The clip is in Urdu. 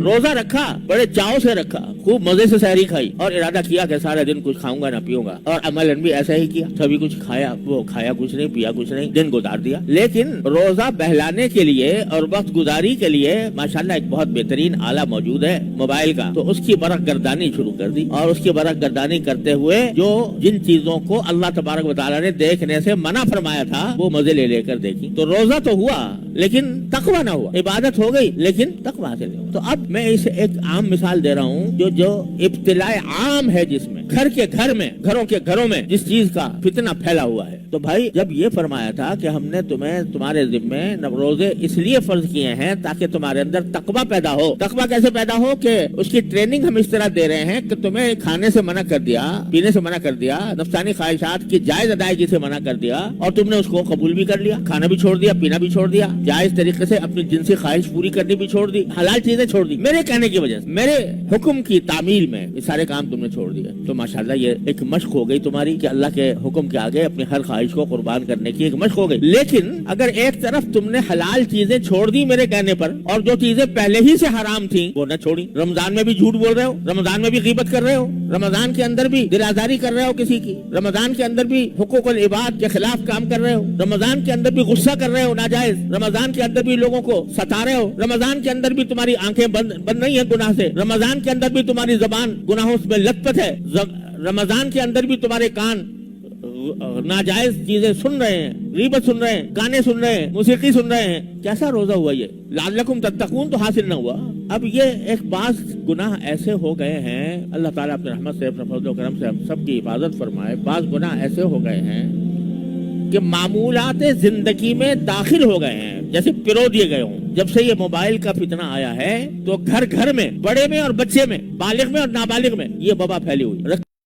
روزہ رکھا, بڑے چاؤ سے رکھا, خوب مزے سے سحری کھائی اور ارادہ کیا کہ سارے دن کچھ کھاؤں گا نہ پیوں گا, اور عملاً بھی ایسا ہی کیا. کبھی کچھ کھایا, وہ کھایا کچھ نہیں, پیا کچھ نہیں, دن گزار دیا. لیکن روزہ بہلانے کے لیے اور وقت گزاری کے لیے ماشاءاللہ ایک بہت بہترین آلہ موجود ہے موبائل کا, تو اس کی برق گردانی شروع کر دی. اور اس کی برق گردانی کرتے ہوئے جو جن چیزوں کو اللہ تبارک و تعالیٰ نے دیکھنے سے منع فرمایا تھا وہ مزے لے لے کر دیکھی. تو روزہ تو ہوا لیکن تقویٰ نہ ہوا, عبادت ہو گئی لیکن تقویٰ حاصل نہیں ہوا. تو اب میں اسے ایک عام مثال دے رہا ہوں جو ابتلاء عام ہے, جس میں گھر کے گھر میں, گھروں کے گھروں میں جس چیز کا فتنہ پھیلا ہوا ہے. تو بھائی جب یہ فرمایا تھا کہ ہم نے تمہارے ذمے روزے اس لیے فرض کیے ہیں تاکہ تمہارے اندر تقویٰ پیدا ہو. تقویٰ کیسے پیدا ہو کہ اس کی ٹریننگ ہم اس طرح دے رہے ہیں کہ تمہیں کھانے سے منع کر دیا, پینے سے منع کر دیا, نفسانی خواہشات کی جائز ادائیگی سے منع کر دیا, اور تم نے اس کو قبول بھی کر لیا, کھانا بھی چھوڑ دیا, پینا بھی چھوڑ دیا, جائز طریقے سے اپنی جنسی خواہش پوری کرنی بھی چھوڑ دی, حلال چیزیں چھوڑ دی. میرے کہنے کی وجہ سے, میرے حکم کی تعمیل میں یہ سارے کام تم نے چھوڑ دیے. تو ماشاءاللہ یہ ایک مشق ہو گئی تمہاری کہ اللہ کے حکم کے آگے اپنی ہر خواہش کو قربان کرنے کی ایک مشق ہو گئی. لیکن اگر ایک طرف تم نے حلال چیزیں چھوڑ دی میرے کہنے پر, اور جو چیزیں پہلے ہی سے حرام تھیں وہ نہ چھوڑی, رمضان میں بھی جھوٹ بول رہے ہو, رمضان میں بھی غیبت کر رہے ہو, رمضان کے اندر بھی دل آزاری کر رہے ہو کسی کی, رمضان کے اندر بھی حقوق العباد کے خلاف کام کر رہے ہو, رمضان کے اندر بھی غصہ کر رہے ہو ناجائز, رمضان کے اندر بھی لوگوں کو ستا رہے ہو, رمضان کے اندر بھی تمہاری آنکھیں بند نہیں ہیں گناہ سے, رمضان کے اندر بھی تمہاری زبان گناہوں میں لت پت ہے, رمضان کے اندر بھی تمہارے کان ناجائز چیزیں سن رہے ہیں, غیبت سن رہے ہیں, گانے سن رہے ہیں, موسیقی سن رہے ہیں. کیسا روزہ ہوا یہ؟ لعلکم تتقون تو حاصل نہ ہوا. اب یہ ایک بعض گناہ ایسے ہو گئے ہیں, اللہ تعالیٰ اپنے رحمت سے, اپنے فضل و کرم سے ہم سب کی حفاظت فرمائے. بعض گناہ ایسے ہو گئے ہیں کہ معمولات زندگی میں داخل ہو گئے ہیں, جیسے پرو دیے گئے ہوں. جب سے یہ موبائل کا فتنہ آیا ہے تو گھر گھر میں, بڑے میں اور بچے میں, بالغ میں اور نابالغ میں یہ وبا پھیلی ہوئی.